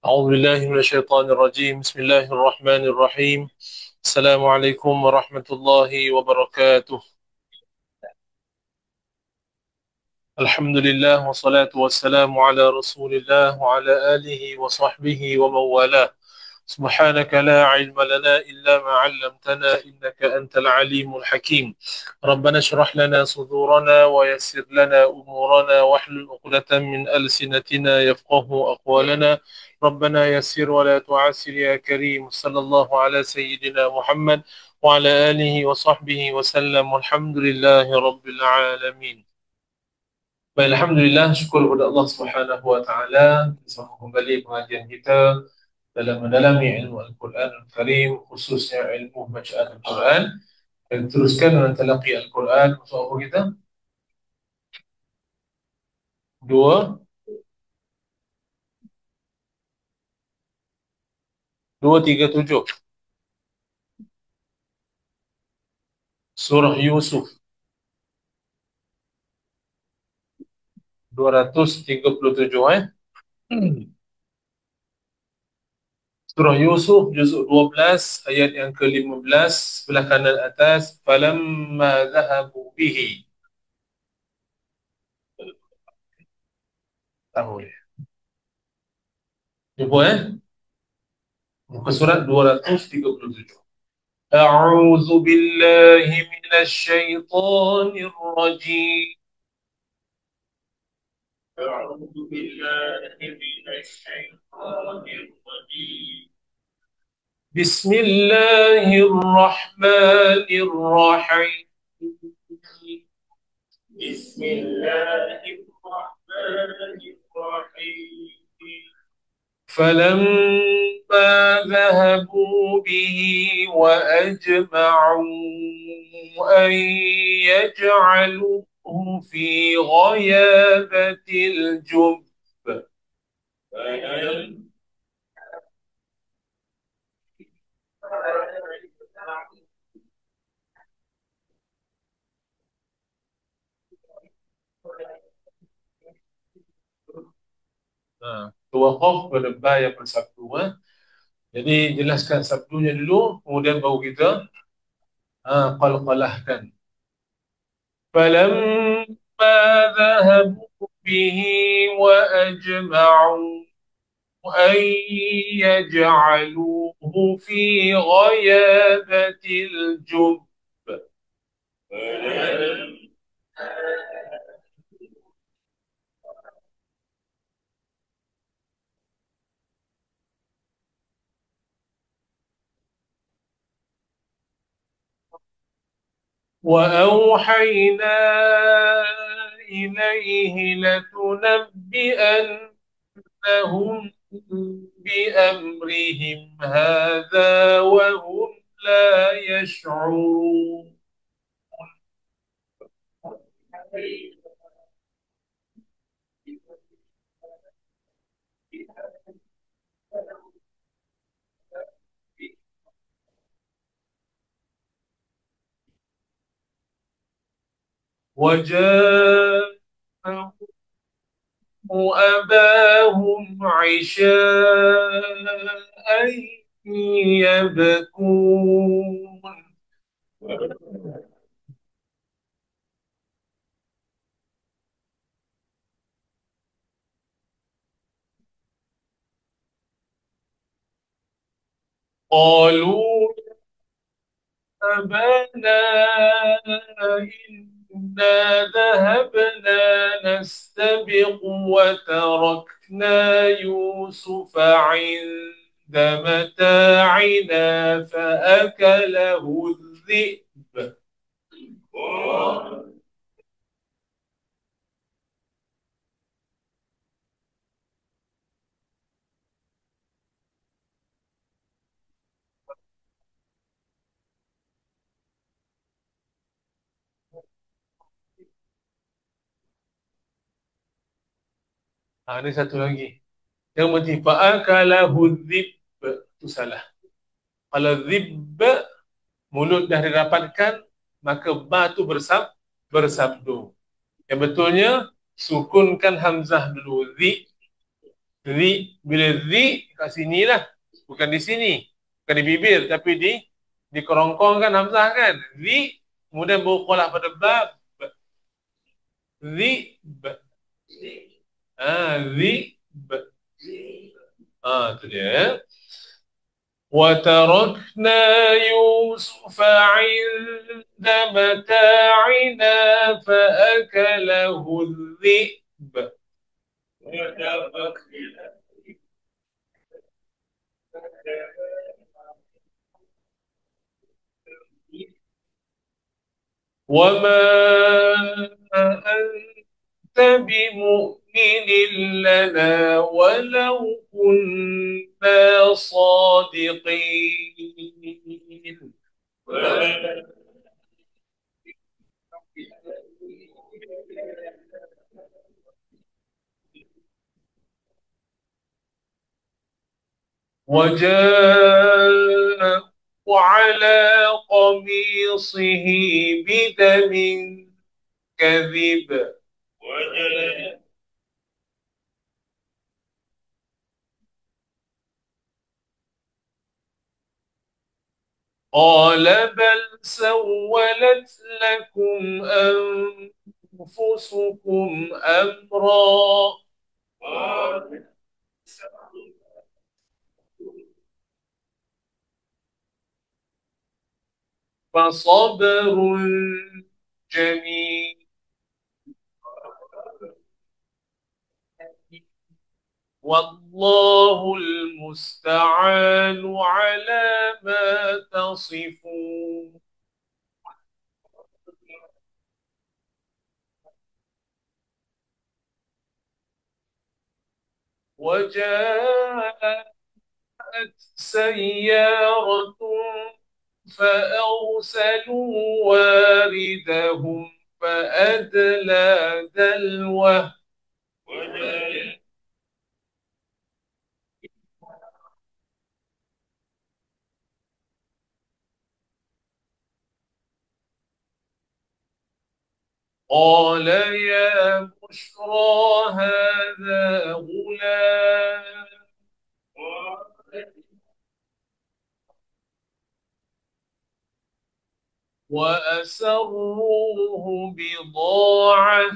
أعوذ بالله من الشيطان الرجيم. بسم الله الرحمن الرحيم. السلام عليكم ورحمة الله وبركاته. الحمد لله والصلاة والسلام على رسول الله وعلى آله وصحبه ومن والاه. سبحانك لا علم لنا إلا ما علمتنا إنك أنت العليم الحكيم. ربنا اشرح لنا صدورنا ويسر لنا أمورنا واحلل عقدة من ألسنتنا يفقه أقوالنا. ربنا يسر ولا تعسر يا كريم. صلى الله على سيدنا محمد وعلى آله وصحبه وسلم والحمد لله رب العالمين. Baik, Alhamdulillah, syukur kepada Allah Subhanahu wa Ta'ala. Sambung kembali pengajian kita dalam mendalami ilmu Al-Quran Al-Karim, khususnya ilmu bacaan Al-Quran. Dan teruskan dengan talaqi Al-Quran. Masuk apa kita? Dua tiga tujuh. Surah Yusuf. 237, eh? Surah Yusuf, juzuk 12, ayat yang ke-15, sebelah kanan atas. Falamma zahabu bihi. Tahu ya? Jumpa, eh? Muka surat 237. أعوذ بالله من الشيطان الرجيم. أعوذ بالله من الشيطان الرجيم. بسم الله الرحمن الرحيم. بسم الله الرحمن الرحيم. فلما ذهبوا به وأجمعوا أن يجعلوه في غيابة الجب. Tawakuf pada ba yang bersabdu. Jadi jelaskan sabdunya dulu, kemudian baru kita qalqalahkan. فلما ذهبوا به وأجمعوا أن يجعلوه في غيابة الجب. وأوحينا إليه لتنبئنهم بأمرهم هذا وهم لا يشعرون. وجاءوا أباهم عشاء يبكون. قالوا أبانا إنا ذهبنا نستبق وتركنا يوسف عند متاعنا فأكله الذئب. Ini satu lagi. Yang penting fa'akalahu dhib, itu salah. Kalau dhib mulut dah dirapatkan, maka ba tu bersabdu. Yang betulnya sukunkan hamzah dulu, dhib. Ri, bila ri kat sini lah. Bukan di sini. Bukan di bibir. Tapi di kerongkong kan Hamzah kan. Ri, kemudian berqolah pada bab. Ri, b. Ri, b. Itu dia. وتركنا يوسف عند متاعنا فأكله الذئب وما أنت بمؤمن لنا ولو كنا صادقين وجاء على قميصه بدم كذب قال بل سولت لكم أنفسكم أمرا فصبر جميل والله المستعان على ما تصفون وجاءت سيارة فأرسلوا واردهم فأدلى دلوه قال يا بشرى هذا غلام وأسروه بضاعة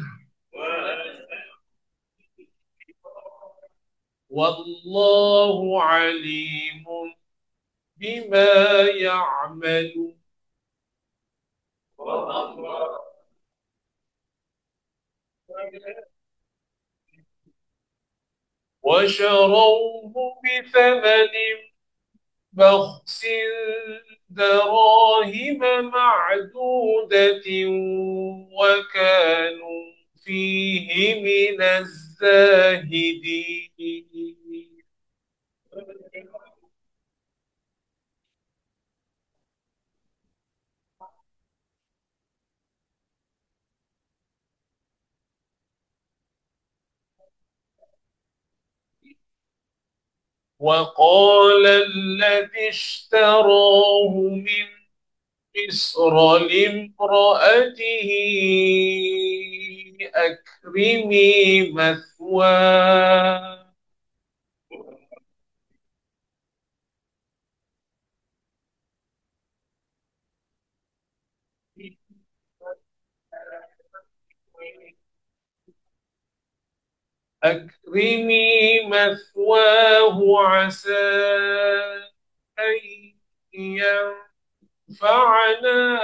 والله عليم بما يعمل وشروه بثمن بخس دراهم معدودة وكانوا فيه من الزاهدين وقال الذي اشتراه من مصر لامرأته أكرمي مثواه أكرمي مثواه عسى أن ينفعنا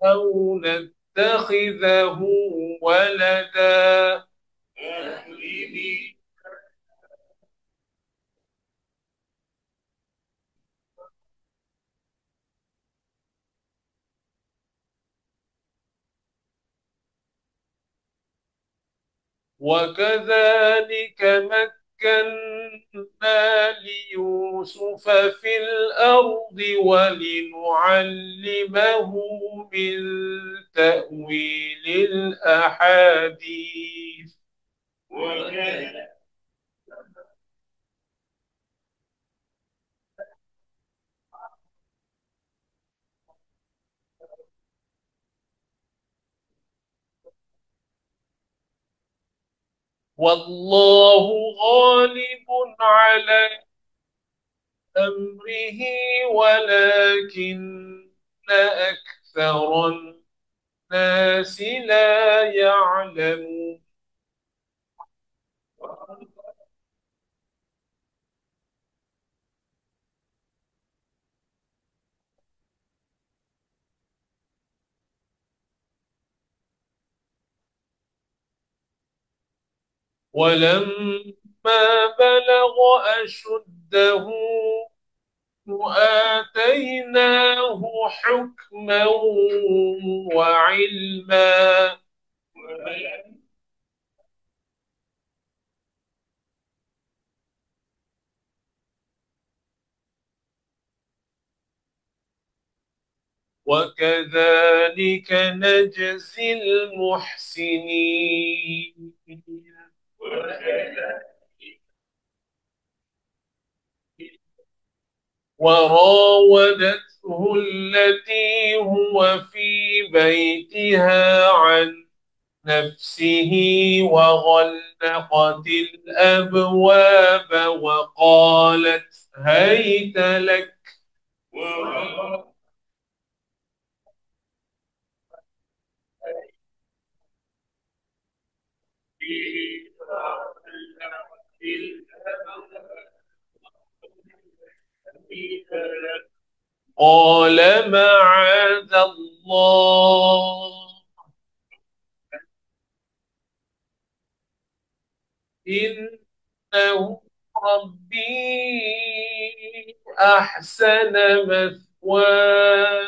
أو نتخذه ولدا وكذلك مكنا ليوسف في الأرض ولنعلمه من تأويل الأحاديث والله غالب على أمره ولكن أكثر الناس لا يعلمون. ولما بلغ أشده آتيناه حكما وعلما. وكذلك نجزي المحسنين. وراودته التي هو في بيتها عن نفسه وغلقت الأبواب وقالت هيت لك. قال معاذ الله إنه ربي أحسن مثواي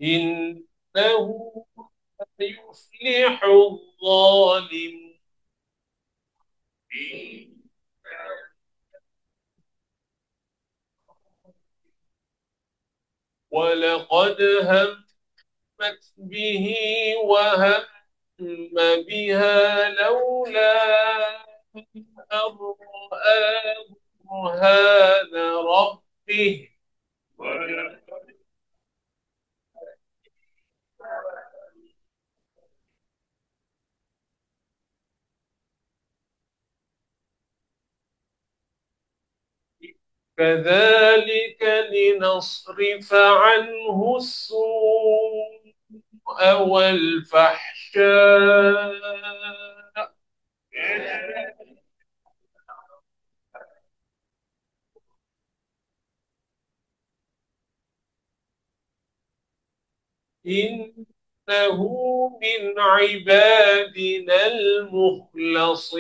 إنه يفلح الظالمون. ولقد همت به وهم بها لولا أن رأى برهان ربه. كذلك لنصرف عنه السوء والفحشاء إنه من عبادنا المخلصين.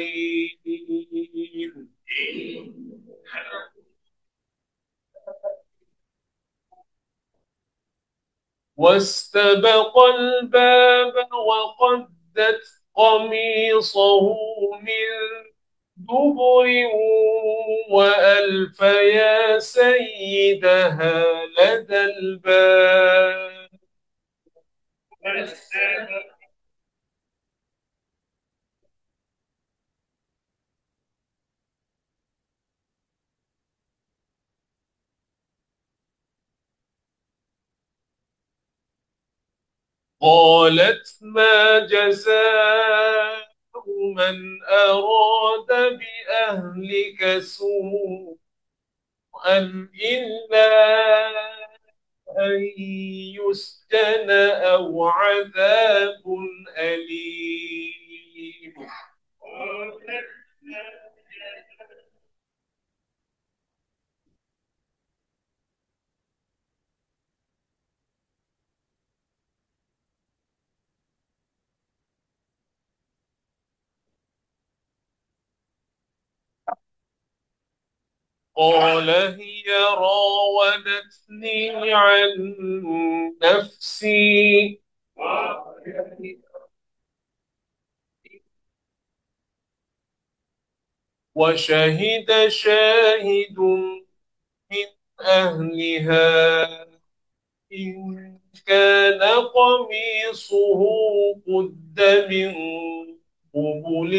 واستبق الباب وقدت قميصه من دبر وألف يا سيدها لدى الباب. قالت ما جزاء من أراد بأهلك سوءا إلا أن يسجن أو عذاب أليم. قال هي راودتني عن نفسي وشهد شاهد من أهلها إن كان قميصه قد من قبل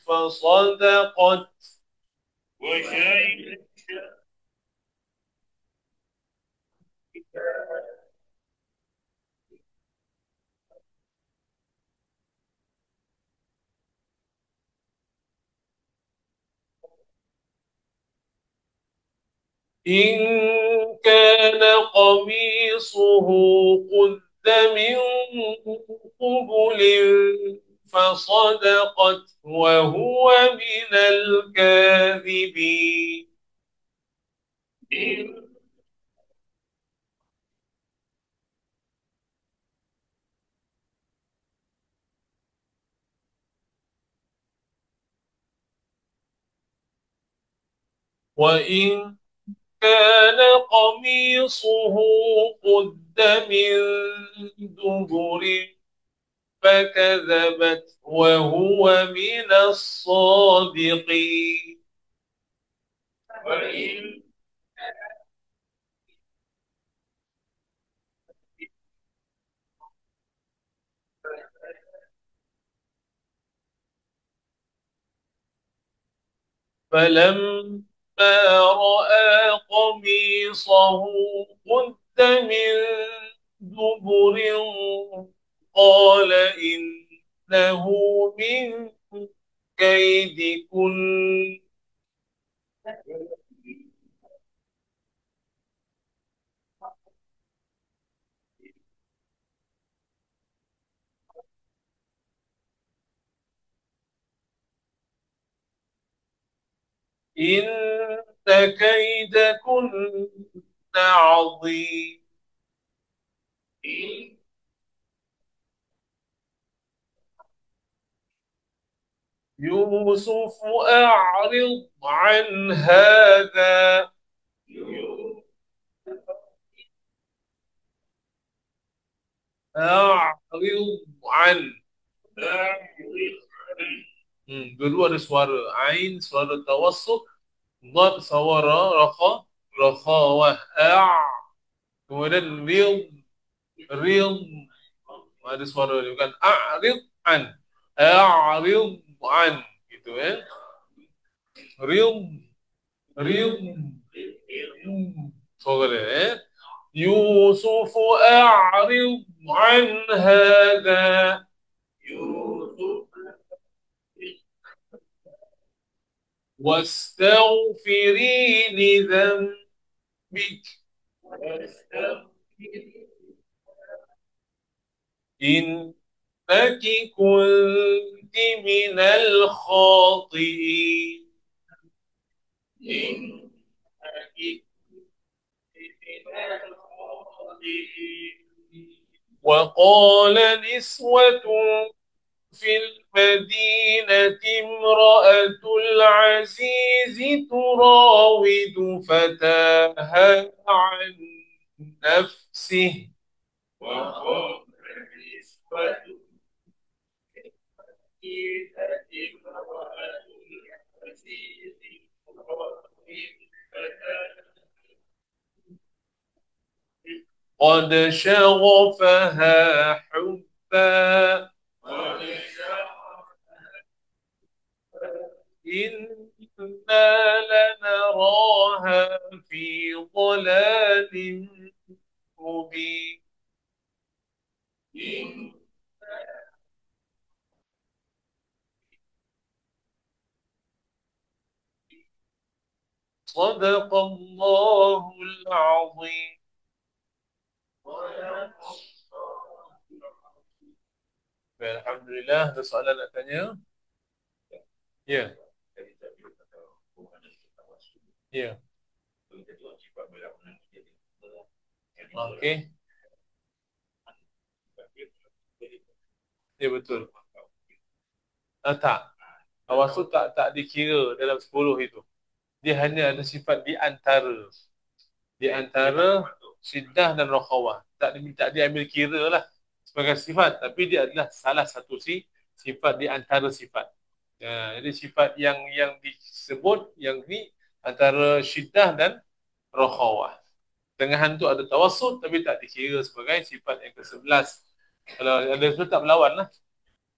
فصدقت إن كان قميصه قد من قبل فصدقت وهو من الكاذبين. وإن كان قميصه قد من دبر فكذبت وهو من الصادقين. فلما رأى قميصه قد من دبر قال إنه من كيدكن إن كيدكن عظيم. يوسف أعرض عن هذا. أعرض عن. dulu ada suara ain, suara tawassut, dhad, suara raqa, rakhawah, kemudian ril, ril, ada suara dia bukan a'rid an, a'rid an, gitu ya. Ril, ril, suara dia ya. Yusuf a'rid an hadha. واستغفري لذنبك إنك كنت من الخاطئين. وقال نسوة في المدينة امرأة العزيز تراود فتاها عن نفسه. قد شغفها حبا إنا لنراها في ضلال مبين. صدق الله العظيم. Alhamdulillah, ada soalan nak tanya? Ya, ya. Okey, ya betul. Tak. Tawasul tak dikira dalam 10 itu. Dia hanya ada sifat di antara. Di antara syiddah dan rakhawah. Tak diambil kira lah sebagai sifat. Tapi dia adalah salah satu sifat di antara sifat. Ya, jadi sifat yang disebut yang ni antara syiddah dan rakhawah. Tengahan tu ada tawassut tapi tak dikira sebagai sifat yang ke-11. Kalau ada itu tak berlawan lah.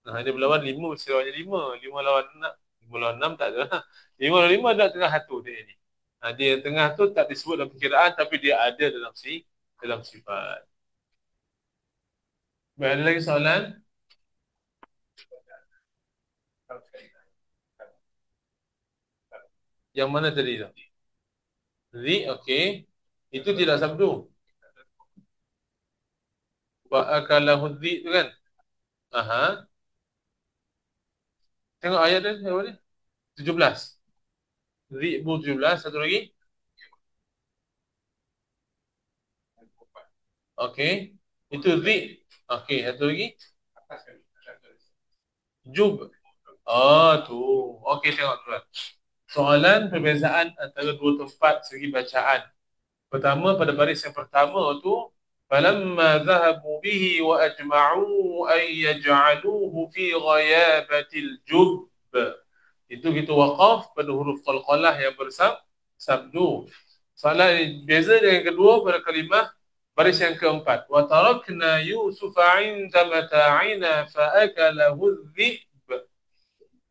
Nah, dia berlawan 5 mesti lawannya 5. 5 lawan 6. 5 lawan 6 tak ada lah. 5 lawan 5 ada tengah satu dia ni. Nah, dia yang tengah tu tak disebut dalam perkiraan tapi dia ada dalam sifat. Baik, ada lagi soalan? Yang mana tadi tu? Zi, okey. Itu tidak sabdu. Wa akalahu zi tu kan? Aha. Tengok ayat dia, apa dia? 17. Zi bu 17, satu lagi. Okey. Itu zi. Okey, satu lagi. Jub. Oh, tu. Okey, tengok tuan. Soalan perbezaan antara dua tempat segi bacaan. Pertama, pada baris yang pertama tu, falamma dhahabu bihi wa ajma'u an yaj'aluhu fi ghayabatil jubb. Itu kita waqaf pada huruf qalqalah yang bersabdu. Soalan beza dengan yang kedua pada kalimah baris yang keempat. Wa tarakna Yusufa 'inda mata'ina fa akalahu dhi'b.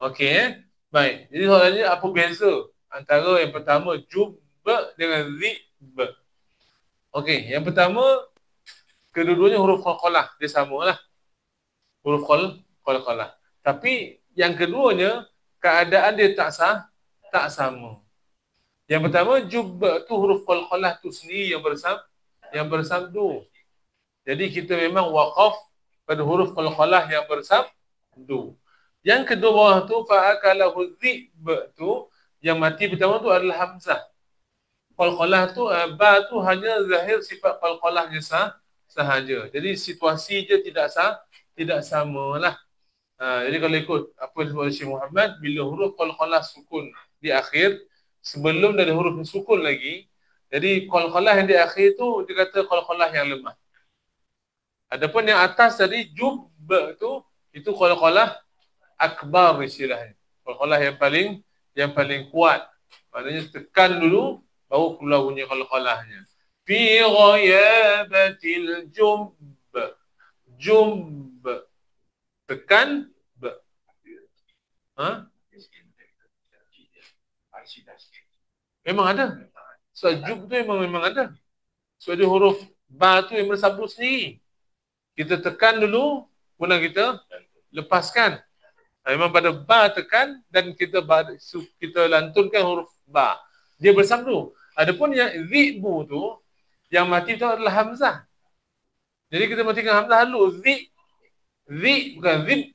Okey Baik. Jadi soalannya apa beza antara yang pertama jub dengan dhi'b? Okey, yang pertama kedua-duanya huruf qalqalah, dia samalah. Huruf qalqalah. Tapi yang keduanya keadaan dia tak sama. Yang pertama jub tu huruf qalqalah tu sendiri yang bersabdu. Jadi kita memang waqaf pada huruf qalqalah yang bersabdu. Yang kedua bawah tu fa'akalahu dhi'b tu yang mati pertama tu adalah hamzah. Qalqalah tu ba tu hanya zahir sifat qalqalahnya sahaja. Jadi situasi dia tidak samalah. Jadi kalau ikut apa yang disebut Syekh Muhammad, bila huruf qalqalah sukun di akhir sebelum dari huruf sukun lagi, jadi qalqalah yang di akhir tu dia kata qalqalah yang lemah. Adapun yang atas tadi jub tu itu qalqalah akbar istilahnya. Qalqalah yang paling kuat. Maknanya tekan dulu baru keluar bunyi qalqalahnya. Fi ghayabatil jub. Jub. Tekan b. Ha? Memang ada. So jub tu memang ada. So dia huruf ba tu yang bersabdu sendiri. Kita tekan dulu, kemudian kita lepaskan. Memang pada ba tekan dan kita lantunkan huruf ba. Dia bersabdu. Adapun yang zi'bu tu, yang mati tu adalah hamzah. Jadi kita matikan hamzah dulu. Zi bukan zib.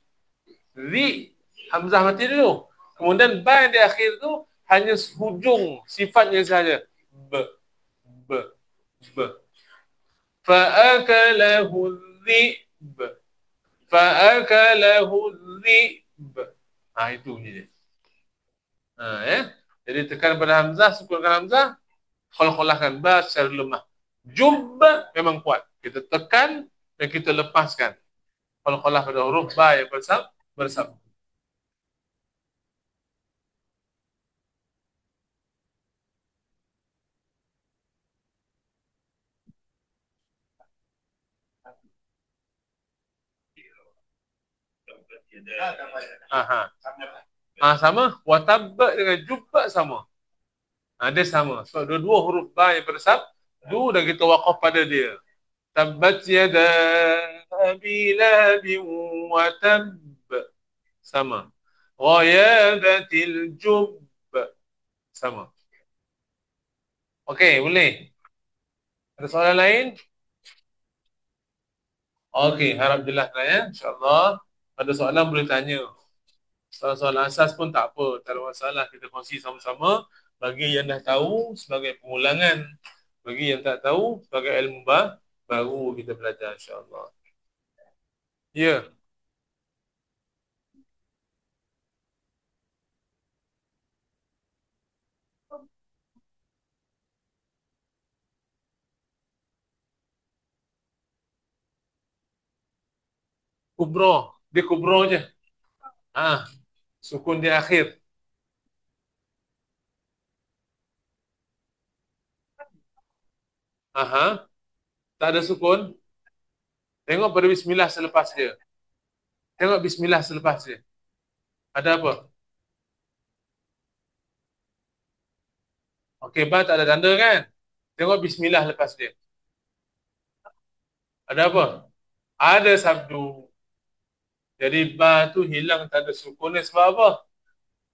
Zi hamzah mati dulu. Kemudian ba yang di akhir tu hanya hujung sifatnya saja. B. B. B. Fa'akalahu dhi'b. Fa'akalahu dhi'b. Itu bunyi dia. Ya. Jadi tekan pada hamzah, sukunkan hamzah, qalqalahkan ba secara lemah. Jub memang kuat. Kita tekan dan kita lepaskan. Qalqalah pada huruf ba yang bersab. Aha. Sama. Watab dengan jubba sama. Dia sama. So, dua-dua huruf ba yang bersabdu dan kita waqaf pada dia. Tabbat yada abi labin wa tab. Sama. Ghayabatil jub. Sama. Okey, boleh. Ada soalan lain? Okey, harap jelas lah ya. InsyaAllah. Ada soalan boleh tanya. Soalan-soalan asas pun tak apa. Tak ada masalah. Kita kongsi sama-sama. Bagi yang dah tahu sebagai pengulangan. Bagi yang tak tahu sebagai ilmu baru kita belajar insyaAllah. Ya. Kubro. Dia kubro je. Sukun di akhir. Tak ada sukun. Tengok pada bismillah selepas dia. Tengok bismillah selepas dia. Ada apa? Okey, ba tak ada tanda kan? Tengok bismillah lepas dia. Ada apa? Ada sabdu. Jadi ba tu hilang tanda sukunnya sebab apa?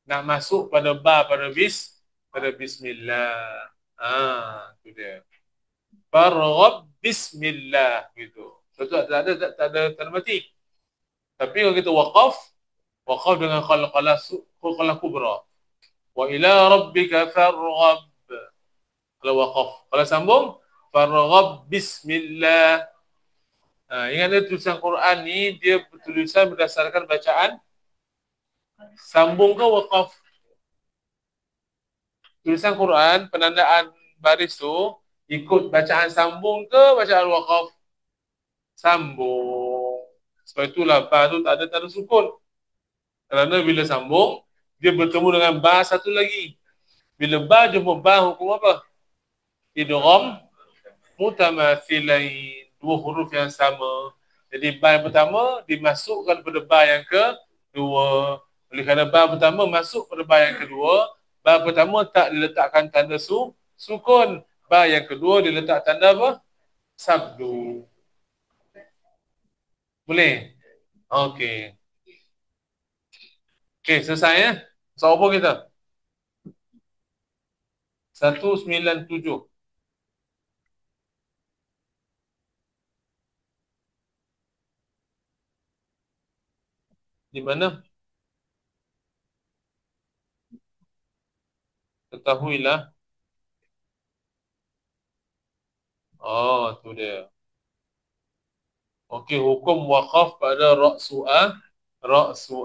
Nak masuk pada ba pada bismillah. Itu dia. Farghab bismillah gitu. Betul, tak ada mati. Tapi kalau kita waqaf dengan qalqalah kubra. Wa ila rabbika farghab. Kalau waqaf. Kalau sambung farghab bismillah. Ingat dia tulisan Quran ni dia tulisan berdasarkan bacaan sambung ke waqaf. Tulisan Quran penandaan baris tu ikut bacaan sambung ke bacaan waqaf? Sambung. Sebab itulah ba tu tak ada sukun. Kerana bila sambung dia bertemu dengan ba satu lagi. Bila ba jumpa ba hukum apa? Idgham mutamathilain, dua huruf yang sama. Jadi ba yang pertama dimasukkan pada ba yang kedua. Oleh kerana ba pertama masuk pada ba yang kedua, ba pertama tak diletakkan tanda sukun. Ba yang kedua diletak tanda apa? Sabdu. Boleh? Okey. Okey, selesai ya. Soal apa kita? 197. Di mana? Ketahuilah. Oh, tu dia. Okey, hukum wakaf pada ra'su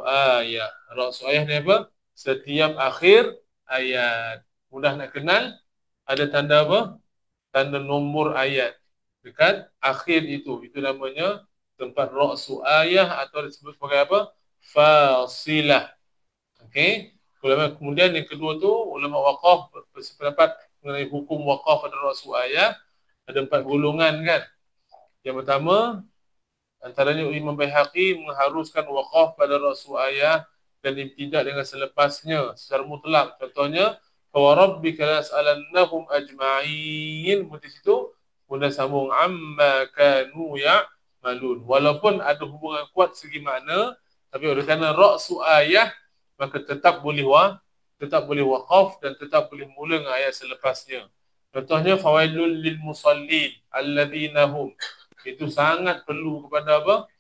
ayat. Ra'su ayat ni apa? Setiap akhir ayat. Mudah nak kenal? Ada tanda apa? Tanda nombor ayat dekat akhir itu. Itu namanya tempat ra'su ayat atau disebut sebagai apa? Fasilah. Okey. Kemudian yang kedua tu ulama waqaf berpendapat mengenai hukum waqaf pada ra'su ayat. Ada 4 golongan kan. Yang pertama, antaranya Imam Baihaqi mengharuskan waqaf pada rasul ayah dan tidak dengan selepasnya secara mutlak. Contohnya, wa rabbika las'alannahum ajma'in. Di situ kemudian sambung amma kanu ya'malun. Walaupun ada hubungan kuat segi makna, tapi oleh kerana rasul ayah maka tetap boleh waqaf dan tetap boleh mula dengan ayat selepasnya. Contohnya fawailul lil musallin alladzina hum, itu sangat perlu kepada apa?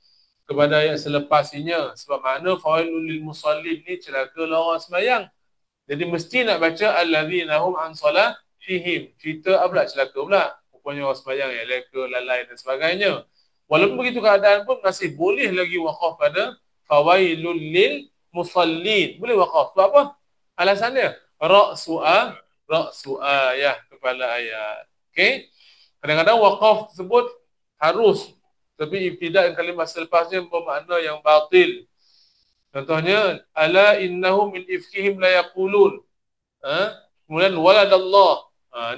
Kepada ayat selepasnya. Sebab mana fawailul lil musallin ni celaka lah orang sembahyang. Jadi mesti nak baca alladzina hum an salatihim. Cerita pula celaka pula. Rupanya orang sembahyang yang leka, lalai dan sebagainya. Walaupun begitu keadaan pun masih boleh lagi waqaf pada fawailul lil musallin. Boleh waqaf. Sebab apa? Alasan dia ra'su ayah, kepala ayat. Okey. Kadang-kadang waqaf tersebut harus, tapi ibtidak yang kalimah selepasnya bermakna yang batil. Contohnya ala innahum min ifkihim la yaqulun. Kemudian waladallah.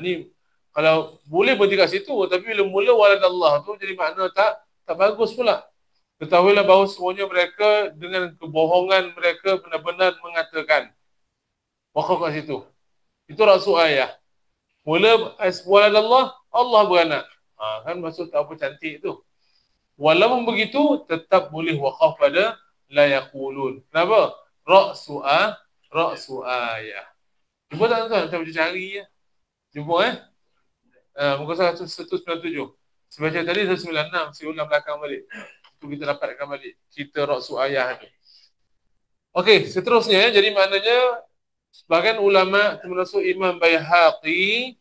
Ni kalau boleh berhenti kat situ, tapi bila mula waladallah tu jadi makna tak bagus pula. Ketahuilah bahawa semuanya mereka dengan kebohongan mereka benar-benar mengatakan. Waqaf kat situ. Itu rasul ayah. Mula waladallah, Allah beranak. Kan maksud tak apa cantik tu. Walaupun begitu, tetap boleh waqaf pada la yaqulun. Kenapa? Ra'su ayah. Cuba tak tuan, kita baca cari ya. Jumpa muka 197. Sebaca tadi 196, saya ulang belakang balik. Itu kita dapatkan balik. Kita ra'su ayah tu. Okey, seterusnya jadi maknanya sebagian ulama termasuk Imam Baihaqi,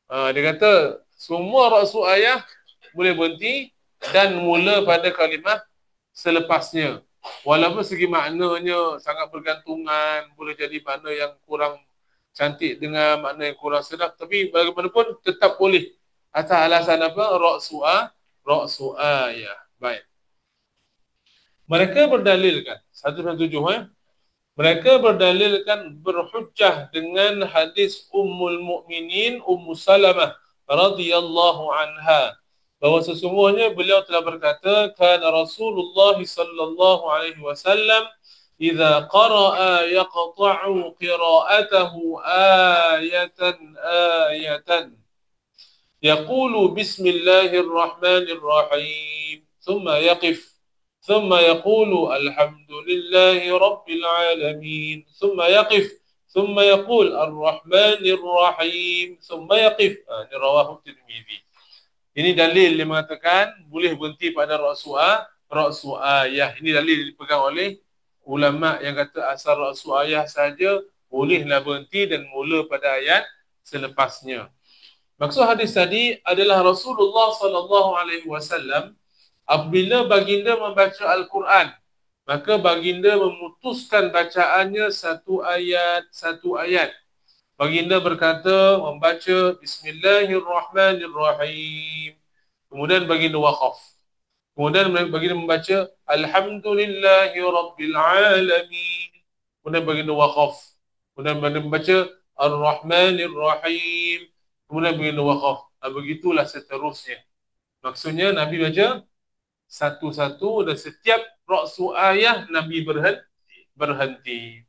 dia kata semua ra'su ayah boleh berhenti dan mula pada kalimah selepasnya. Walaupun segi maknanya sangat bergantungan, boleh jadi makna yang kurang cantik dengan makna yang kurang sedap, tapi bagaimanapun tetap boleh. Atas alasan apa? Ra'su ayah. Baik. Mereka berdalilkan 197 Mereka berdalilkan berhujjah dengan hadis Ummul Mukminin Ummu Salamah radhiyallahu anha bahawa sesungguhnya beliau telah berkata kana Rasulullah sallallahu alaihi wasallam idza qara'a yaqta'u qira'atahu ayatan yaqulu bismillahirrahmanirrahim thumma yaqif ثم يقول الحمد لله رب العالمين ثم يقف thumma yaqul ar-rahmanir rahim, thumma yaqif. Ini rawahu Tirmizi. Ini dalil yang mengatakan boleh berhenti pada ra'su ayah. Ini dalil dipegang oleh ulama yang kata asal ra'su ayah saja bolehlah berhenti dan mula pada ayat selepasnya. Maksud hadis tadi adalah Rasulullah sallallahu alaihi wasallam apabila baginda membaca Al-Quran, maka baginda memutuskan bacaannya satu ayat. Baginda berkata membaca Bismillahirrahmanirrahim. Kemudian baginda waqaf. Kemudian baginda membaca Alhamdulillahi Rabbil Alamin. Kemudian baginda waqaf. Kemudian baginda membaca Ar-Rahmanir-Rahim. Kemudian baginda waqaf. Begitulah seterusnya. Maksudnya Nabi baca satu-satu dan setiap ra'su ayah Nabi berhenti.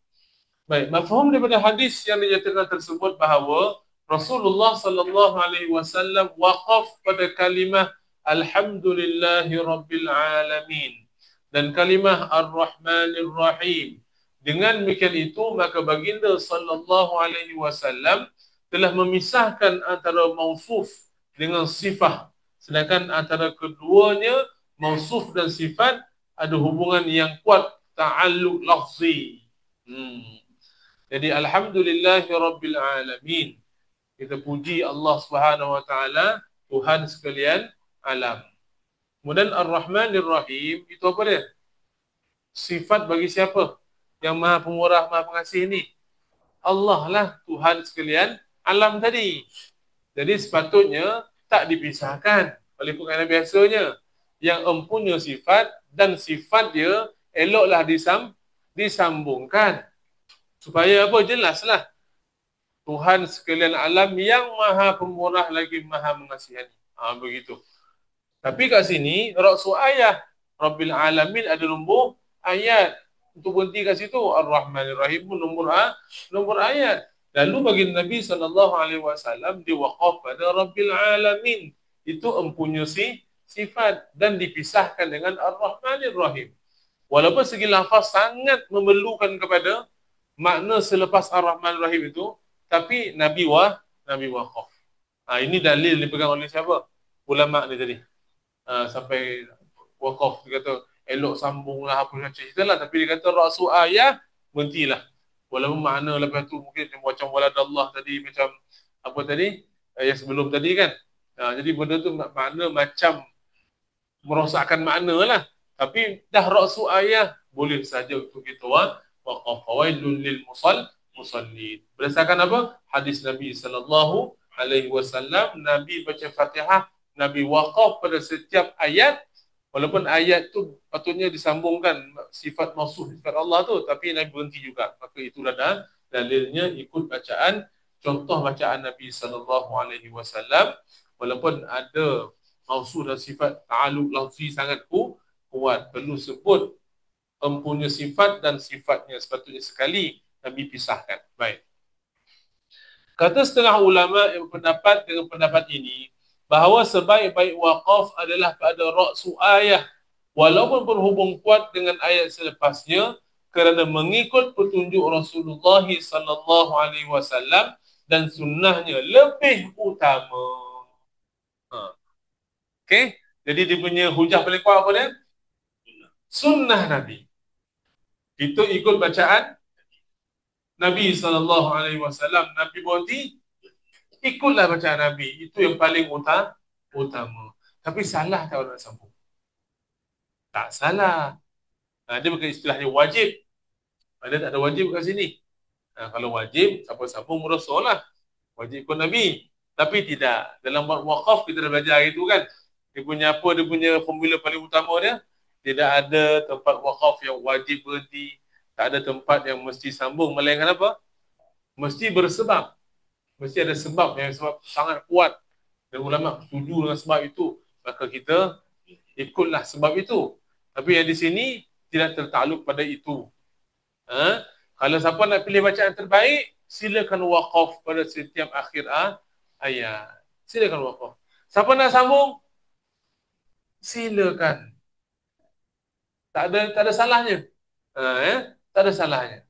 Baik, mafhum daripada hadis yang dinyatakan tersebut bahawa Rasulullah sallallahu alaihi wasallam waqaf pada kalimah Alhamdulillahi Rabbil Alamin dan kalimah Ar-Rahmanir Rahim. Dengan demikian itu, maka baginda sallallahu alaihi wasallam telah memisahkan antara mausuf dengan sifat. Sedangkan antara keduanya, mausuf dan sifat, ada hubungan yang kuat, ta'alluq lafzi. Jadi alhamdulillahi rabbil alamin. Kita puji Allah Subhanahu wa taala, Tuhan sekalian alam. Kemudian Ar-Rahmanir Rahim itu apa dia? Sifat bagi siapa? Yang Maha Pemurah, Maha Pengasih ni. Allah lah Tuhan sekalian alam tadi. Jadi sepatutnya tak dipisahkan oleh pengajian biasanya. Yang empunya sifat dan sifat dia eloklah disambungkan. Supaya apa? Jelaslah. Tuhan sekalian alam yang Maha Pemurah lagi Maha Mengasihani. Begitu. Tapi kat sini, ra'su ayah Rabbil Alamin ada nombor ayat. Untuk berhenti kat situ, Ar-Rahmanir Rahim pun nombor ayat. Lalu bagi Nabi SAW, dia waqaf pada Rabbil Alamin. Itu empunya sifat dan dipisahkan dengan Ar-Rahmanir Rahim. Walaupun segi lafaz sangat memerlukan kepada makna selepas Ar-Rahmanir Rahim itu, tapi Nabi waqaf. Ini dalil dipegang oleh siapa? Ulama ni tadi. Sampai waqaf dia kata elok sambunglah apa macam itulah, tapi dia kata ra'su ayah berhentilah. Walaupun makna lepas tu mungkin macam waladallah tadi, macam apa tadi? Yang sebelum tadi kan. Jadi benda tu makna macam merosakkan makna lah. Tapi dah ra'su ayah boleh saja untuk kita waqaf. Fawailul lil musallin. Berdasarkan apa? Hadis Nabi sallallahu alaihi wasallam, Nabi baca Fatihah, Nabi waqaf pada setiap ayat, walaupun ayat tu patutnya disambungkan sifat mausuf sifat Allah tu, tapi Nabi berhenti juga. Maka itulah dalilnya ikut bacaan, contoh bacaan Nabi sallallahu alaihi wasallam, walaupun ada mausuf dan sifat ta'alluq lafzi sangat kuat, perlu sebut empunya sifat dan sifatnya sepatutnya sekali Nabi pisahkan. Baik. Kata setengah ulama yang berpendapat dengan pendapat ini, bahawa sebaik-baik waqaf adalah pada ra'su ayah, walaupun berhubung kuat dengan ayat selepasnya, kerana mengikut petunjuk Rasulullah sallallahu alaihi wasallam dan sunnahnya lebih utama. Okey, jadi dia punya hujah paling kuat apa dia? Sunnah Nabi. Kita ikut bacaan Nabi sallallahu alaihi wasallam. Nabi berhenti, ikutlah bacaan Nabi. Itu yang paling utama. Tapi salah tak orang sambung? Tak salah. Dia bukan istilahnya wajib. Ada tak ada wajib kat sini? Kalau wajib, siapa sambung merosot lah. Wajib ikut Nabi. Tapi tidak. Dalam waqaf kita dah belajar itu kan. Dia punya apa? Dia punya formula paling utama dia. Tidak ada tempat waqaf yang wajib berhenti. Tak ada tempat yang mesti sambung. Melainkan apa? Mesti bersebab. Mesti ada sebab yang sebab sangat kuat. Dan ulama setuju dengan sebab itu. Maka kita ikutlah sebab itu. Tapi yang di sini tidak tertakluk pada itu. Kalau siapa nak pilih bacaan terbaik, silakan waqaf pada setiap akhir ayat. Silakan waqaf. Siapa nak sambung, silakan. Tak ada salahnya. Tak ada salahnya.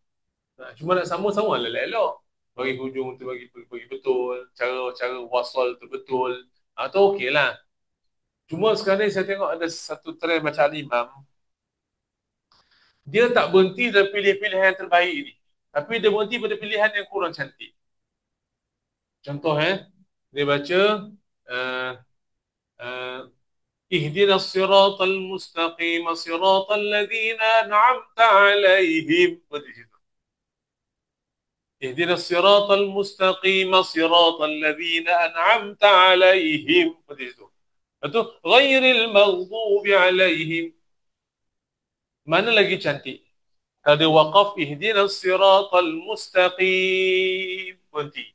Cuma nak sambung-sambung lah elok. Bagi hujung tu bagi betul, cara wasal tu betul. Tu okey lah. Cuma sekarang ni saya tengok ada satu trend bacaan imam, dia tak berhenti dari pilih-pilihan yang terbaik ni. Tapi dia berhenti pada pilihan yang kurang cantik. Contoh dia baca uh, uh, اهدنا الصراط المستقيم صراط الذين أنعمت عليهم. اهدنا الصراط المستقيم صراط الذين أنعمت عليهم. Itu غير المغضوب عليهم. Mana lagi cantik? Kalau dia waqaf ihdinas siratal mustaqim, berhenti.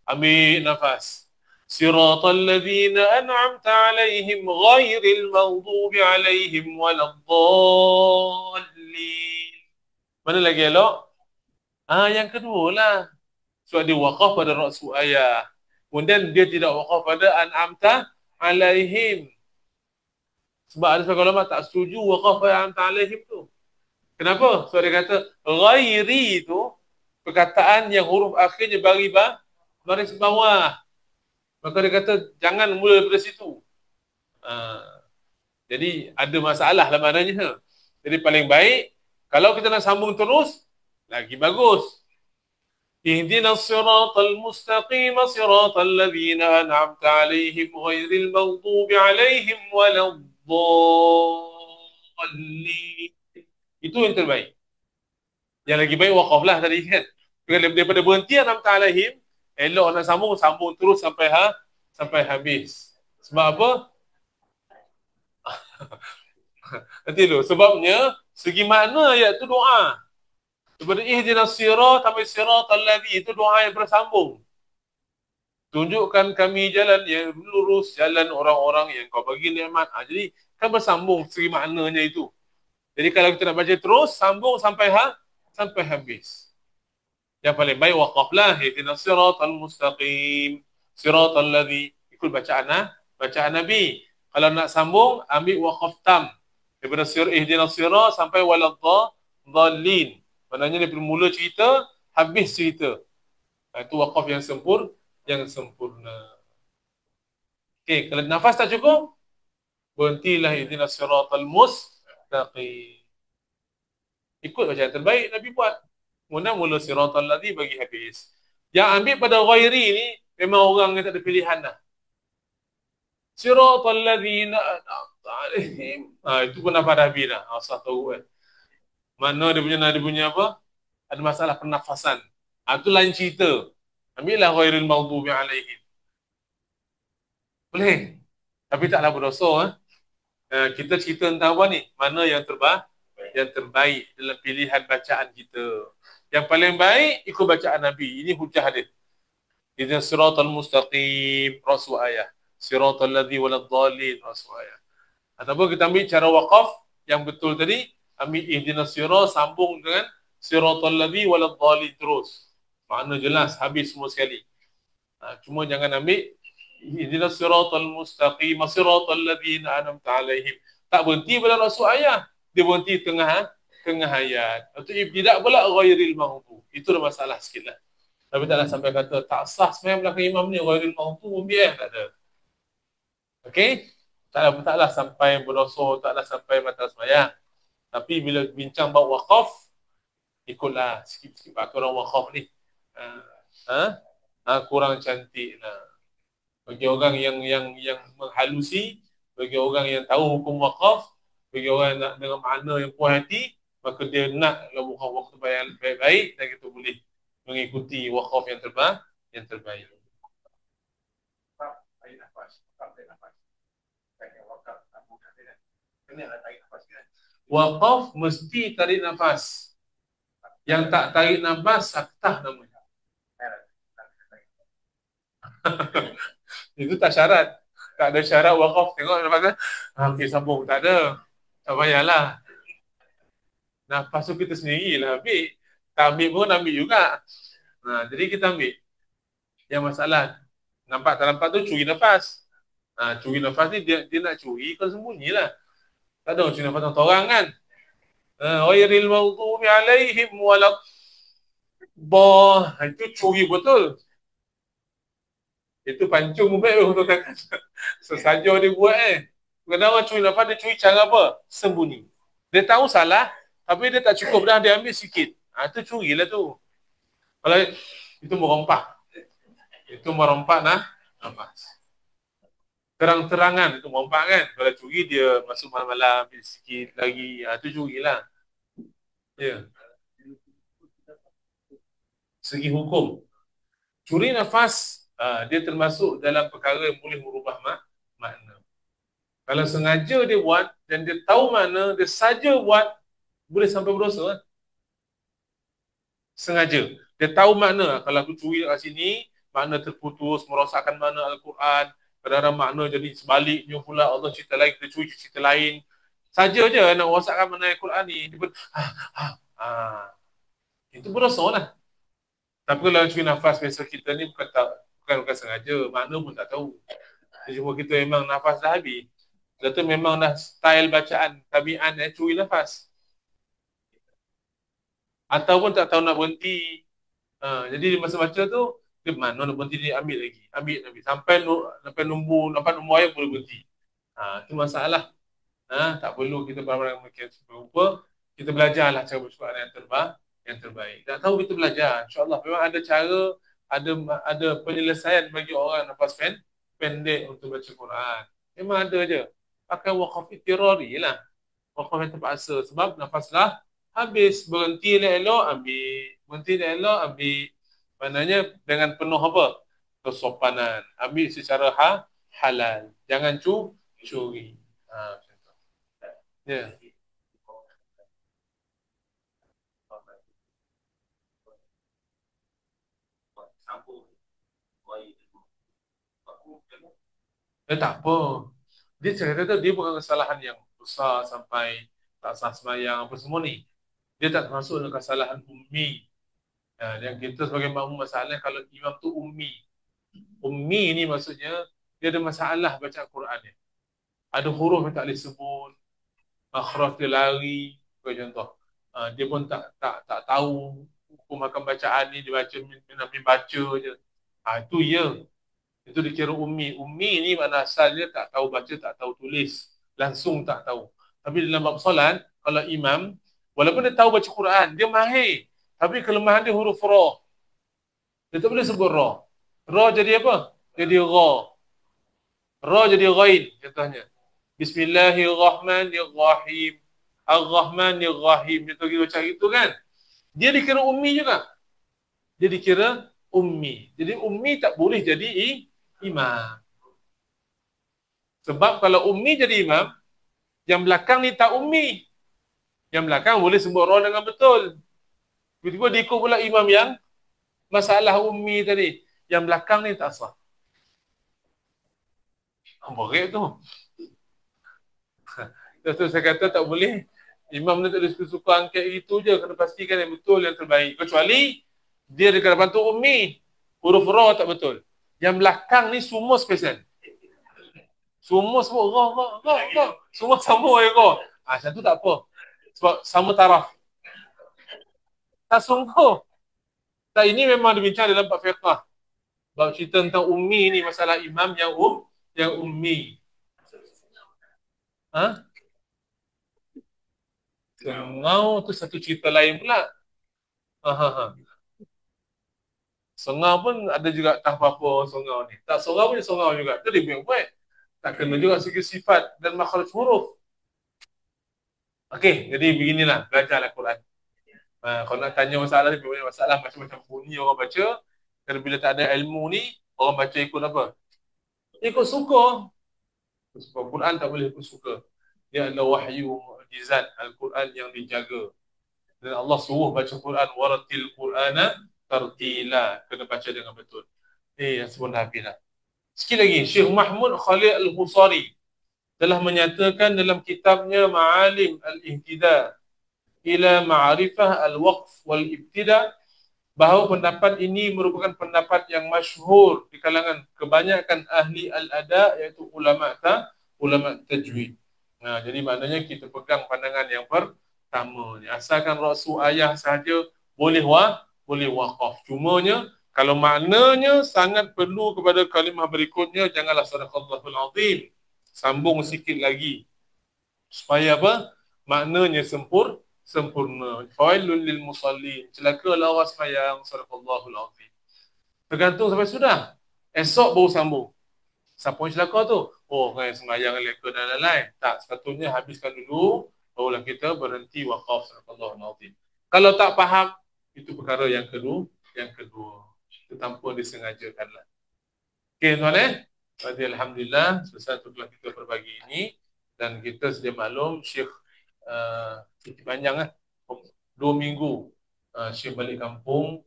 Ambil nafas. Siratal ladzina an'amta alaihim ghairil maghdubi alaihim waladdallin. Mana lagi elok? Yang kedua lah. Sebab dia waqaf pada rasul ayat. Kemudian dia tidak waqaf pada an'amta alaihim. Sebab ada sebagian ulama tak setuju waqaf pada an'amta alaihim tu. Kenapa? Sebab dia kata ghairi tu perkataan yang huruf akhirnya baris bawah. Maka dia kata jangan mula daripada situ. Jadi ada masalah lah maknanya. Jadi paling baik kalau kita nak sambung terus lagi bagus. Ihdinas siratal mustaqim siratal ladzina an'amta 'alaihim ghairil maghdubi 'alaihim waladdallin. Itu yang terbaik. Yang lagi baik waqaflah tadi kan. Daripada berhenti an'amta 'alaihim, elok nak sambung terus sampai habis. Sebab apa? Nanti dulu. Sebabnya segi makna ayat tu doa. Daripada ihdinas sirat sampai siratal ladzi, itu doa yang bersambung. Tunjukkan kami jalan yang lurus, jalan orang-orang yang kau bagi nikmat. Jadi kan bersambung segi maknanya itu. Jadi kalau kita nak baca terus, sambung sampai habis. Yang paling baik waqaflah ihdinas siratal mustaqim siratal ladzi, ikut bacaan Nabi. Kalau nak sambung, ambil waqaf tam daripada ihdinas sirat sampai waladdallin. Maknanya daripada mula cerita habis cerita. Itu waqaf yang sempurna. Okey, kalau nafas tak cukup, berhentilah ihdinas siratal mustaqim. Ikut macam yang terbaik Nabi buat. Mula siratal ladzi bagi habis. Yang ambil pada ghairi ni memang orang yang tak ada pilihan dah. Siratal ladzina an'amta 'alaihim. Itu pun nafas Nabi dah. Asal tahu kan. Mana dia punya apa? Ada masalah pernafasan. Itu lain cerita. Ambillah ghairil maghdubi 'alaihim. Boleh. Tapi taklah berdosa. Kita cerita tentang apa ni? Mana yang terbaik dalam pilihan bacaan kita. Yang paling baik ikut bacaan Nabi. Ini hujah dia. Ihdinas siratal mustaqim, rasul ayat. Siratal ladzi waladdallin, rasul ayat. Ataupun kita ambil cara waqaf yang betul tadi, ambil ihdinas sirat sambung dengan siratal ladzi waladdallin terus. Makna jelas habis semua sekali. Cuma jangan ambil ihdinas siratal mustaqim siratal ladzina an'amta 'alaihim. Tak berhenti pada rasul ayat. Dia berhenti tengah ayat. Atau tidak pula ghairil maghdub. Itu dah masalah sikitlah. Tapi taklah sampai kata tak sah sembahyang belakang imam ni ghairil maghdub biar tak ada. Okey? Taklah sampai berdosa, taklah sampai batal sembahyang. Tapi bila bincang bab waqaf, ikutlah sikit-sikit pakai orang waqaf ni. Kurang cantik lah. Bagi orang yang menghalusi, bagi orang yang tahu hukum waqaf, bagi orang yang nak dengan makna yang puas hati, maka dia nak waqaf waktu baik-baik dan kita boleh mengikuti waqaf yang terbaik. Waqaf mesti tarik nafas. Yang tak tarik nafas saktah namanya. Itu tak syarat. Tak ada syarat waqaf. Tengok nafas. Okey, sambung. Tak ada. Tak payahlah. Nafas tu kita sendirilah ambil. Tak ambil pun ambil juga. Jadi kita ambil. Yang masalah nampak tak nampak tu curi nafas. Curi nafas ni dia nak curi kan sembunyilah. Tak ada curi nafas orang kan. Ghairil maghdubi alaihim walad. Boh, itu curi betul. Itu pancung baik tu kan. Sesaja dia buat Kenapa curi nafas? Dia curi cara apa? Sembunyi. Dia tahu salah, tapi dia tak cukup dah, dia ambil sikit. Itu curi lah tu. Kalau itu merompak. Itu merompak nafas. Terang-terangan itu merompak kan. Kalau curi dia masuk malam-malam, ambil sikit lagi. Itu curi lah. Ya. Segi hukum. Curi nafas, dia termasuk dalam perkara yang boleh merubah makna. Kalau sengaja dia buat dan dia tahu mana, dia saja buat, boleh sampai berdosa kan? Sengaja. Dia tahu makna. Kalau aku curi kat sini, makna terputus, merosakkan makna Al-Quran, kadang-kadang makna jadi sebaliknya pula, Allah cerita lain, kita curi cerita lain. Saja je nak rosakkan makna Al-Quran ni. Dia pun, ha. Itu berdosa lah. Tapi kalau curi nafas biasa kita ni bukan sengaja, makna pun tak tahu. Cuma kita memang nafas dah habis. Lepas tu memang dah style bacaan tabian curi nafas. Ataupun tak tahu nak berhenti. Jadi masa baca tu, dia mana nak berhenti, dia ambil lagi. Ambil. Sampai nombor ayat boleh berhenti. Itu masalah. Tak perlu kita beramai makin serupa. Kita belajarlah cara bersuara yang terbaik. Tak tahu kita belajar. InsyaAllah memang ada cara, ada ada penyelesaian bagi orang nafas pendek untuk baca Quran. Memang ada je. Pakai waqaf ittirari lah. Waqaf yang terpaksa. Sebab nafas lah habis. Berhenti elok-elok, ambil. Berhenti elok-elok, ambil. Maknanya dengan penuh apa? Kesopanan. Ambil secara halal. Jangan curi. Macam tu. Ya. Tak apa. Dia cakap kata dia bukan kesalahan yang besar sampai tak sah sembahyang apa semua ni. Dia tak termasuk dalam kesalahan ummi. Yang kita sebagai makmum masalah kalau imam tu ummi. Ummi ni maksudnya dia ada masalah baca Quran ni. Ada huruf yang tak boleh sebut, makhraj dia lari, bagi contoh. Dia pun tak tahu hukum akan bacaan ni, dia baca baca je. Itu ya. Itu dikira ummi. Ummi ni makna asalnya tak tahu baca, tak tahu tulis. Langsung tak tahu. Tapi dalam bab solat, kalau imam, walaupun dia tahu baca Quran, dia mahir. Tapi kelemahan dia huruf ra. Dia tak boleh sebut ra. Ra jadi apa? Jadi ra. Ra jadi ghain contohnya. Bismillahirrahmanirrahim. Ar-Rahmanirrahim. Dia pergi baca itu kan. Dia dikira ummi juga. Dia dikira ummi. Jadi ummi tak boleh jadi imam. Sebab kalau ummi jadi imam, yang belakang ni tak ummi. Yang belakang boleh sebut ra dengan betul. Tiba-tiba diikut pula imam yang masalah ummi tadi. Yang belakang ni tak sah. Berat tu. Terus saya kata tak boleh. Imam ni tak boleh suka angkat itu je. Kena pastikan yang betul, yang terbaik. Kecuali dia dekat depan tu ummi. Huruf ra tak betul. Yang belakang ni semua spesial. Semua sebut ra. Semua sama je ra. Macam tu tak apa. Sebab sama taraf. Tak sungguh. Tak, ini memang dibincang dalam bab fiqh. Bab cerita tentang ummi ni, masalah imam yang ummi. Ha? Sengau tu satu cerita lain pula. Ha. Sengau pun ada juga tak apa-apa sengau ni. Tak sengau pun sengau juga. Tu dia buat. Tak kena juga segi sifat dan makhraj huruf. Okey, jadi beginilah belajarlah Quran. Kalau nak tanya masalah ni, banyak masalah macam-macam bunyi orang baca. Dan bila tak ada ilmu ni, orang baca ikut apa? Ikut suka. Sebab Quran tak boleh ikut suka. Dia adalah wahyu mukjizat Al-Quran yang dijaga. Dan Allah suruh baca Quran, waratil Qur'ana tartila. Kena baca dengan betul. Sebelum dah habis dah. Sikit lagi, Syekh Mahmud Khalil Al-Husari telah menyatakan dalam kitabnya Ma'alim Al-Ihtida ila Ma'arifah Al-Waqf Wal-Ibtida bahawa pendapat ini merupakan pendapat yang masyhur di kalangan kebanyakan ahli al-ada, iaitu ulama tajwid. Jadi maknanya kita pegang pandangan yang pertama. Asalkan rasul ayah sahaja boleh boleh wakaf. Cumanya kalau maknanya sangat perlu kepada kalimah berikutnya, janganlah sadaqallahul azim. Sambung sikit lagi. Supaya apa? Maknanya sempurna. Fawailul lil musallin. Celakalah orang sembahyang, sadaqallahul azim. Tergantung sampai sudah. Esok baru sambung. Siapa yang celaka tu? Oh, orang yang sembahyang leka dan lain-lain. Tak, sepatutnya habiskan dulu, barulah kita berhenti wakaf sadaqallahul azim. Kalau tak faham, itu perkara yang kedua. Yang kedua, itu tanpa disengajakanlah. Okey, tuan Jadi Alhamdulillah, selesai tugas kita berbagi ini. Dan kita sedia maklum, Syekh cuti panjang 2 minggu. Syekh balik kampung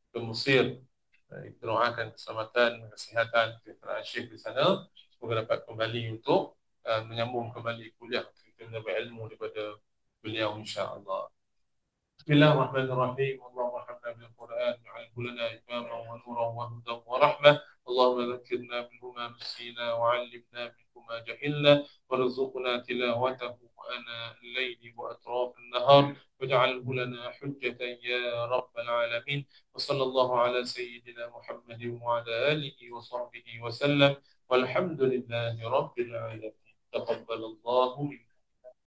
ke Mesir. Kita doakan keselamatan, kesihatan kepada Syekh di sana. Semoga dapat kembali untuk menyambung kembali kuliah. Kita mendapat ilmu daripada beliau insya-Allah. بسم الله الرحمن الرحيم اللهم ارحمنا بالقرآن واجعله لنا إماما ونورا وهدى ورحمة اللهم ذكرنا منه ما نسينا وعلمنا منه ما جهلنا وارزقنا تلاوته آناء الليل وأطراف النهار واجعله لنا حجة يا رب العالمين وصلى الله على سيدنا محمد وعلى آله وصحبه وسلم والحمد لله رب العالمين تقبل الله منا